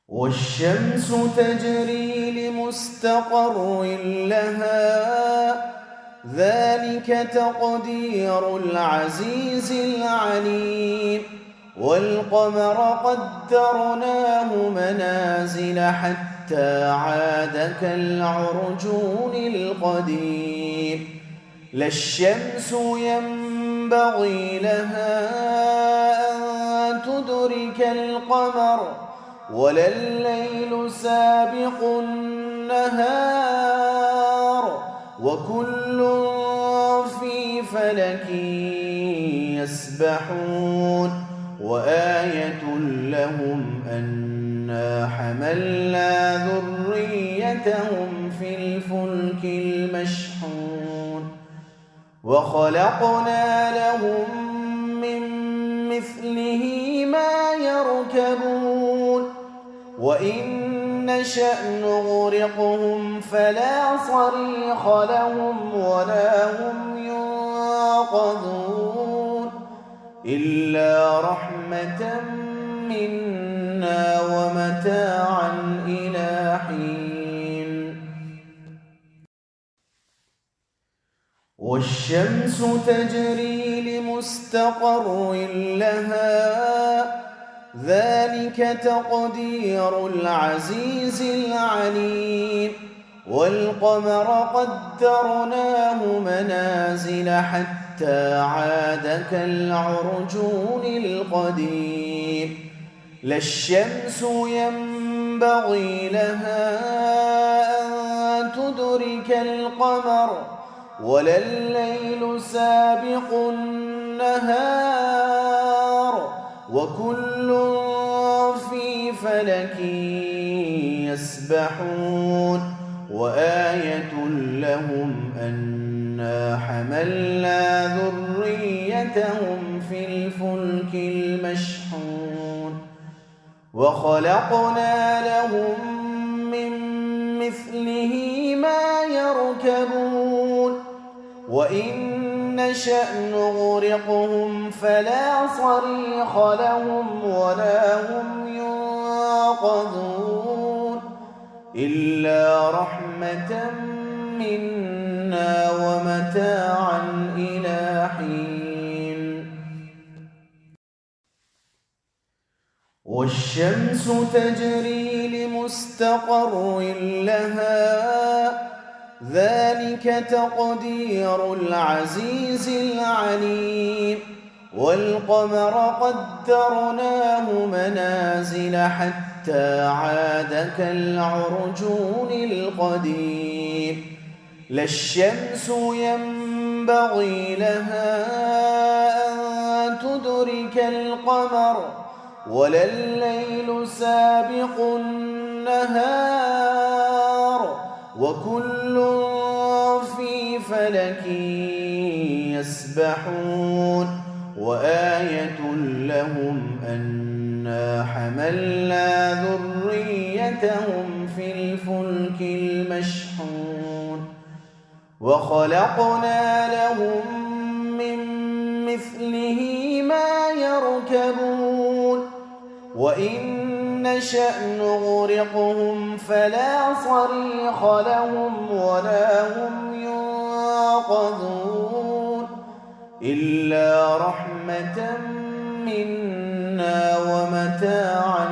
والشمس تجري لمستقر لها ذلك تقدير العزيز العليم. والقمر قدرناه منازل حتى عاد كالعرجون القديم. لا الشمس ينبغي لها أن تدرك القمر ولا الليل سابق النهار وكل في فلك يسبحون. وآية لهم أنا حملنا ذريتهم في الفلك المشحون وخلقنا لهم من مثله ما يركبون وإن نشأ نغرقهم فلا صريخ لهم ولا هم ينقذون إلا رحمة منا ومتاعا إلى حين. والشمس تجري لمستقر لها ذلك تقدير العزيز العليم. والقمر قدرناه منازل حتى عاد كالعرجون القديم. لا الشمس ينبغي لها أن تدرك القمر ولا الليل سابق النهار وكل في فلك يسبحون. وآية لهم أنا حملنا ذريتهم في الفلك المشحون وخلقنا لهم من مثله ما يركبون وإن نشأ نغرقهم فلا صريخ لهم ولا هم ينقذون إلا رحمة منا ومتاعا إلى حين. والشمس تجري لمستقر لها ذلك تقدير العزيز العليم. والقمر قدرناه منازل حتى عاد كالعرجون القديم. لا الشمس ينبغي لها أن تدرك القمر ولا الليل سابق النهار وكل في فلك يسبحون. وآية لهم أنا حملنا ذريتهم في الفلك المشحون وخلقنا لهم من مثله ما يركبون وإن نشأ نغرقهم فلا صريخ لهم ولا هم ينقذون إلا رحمة منا ومتاعا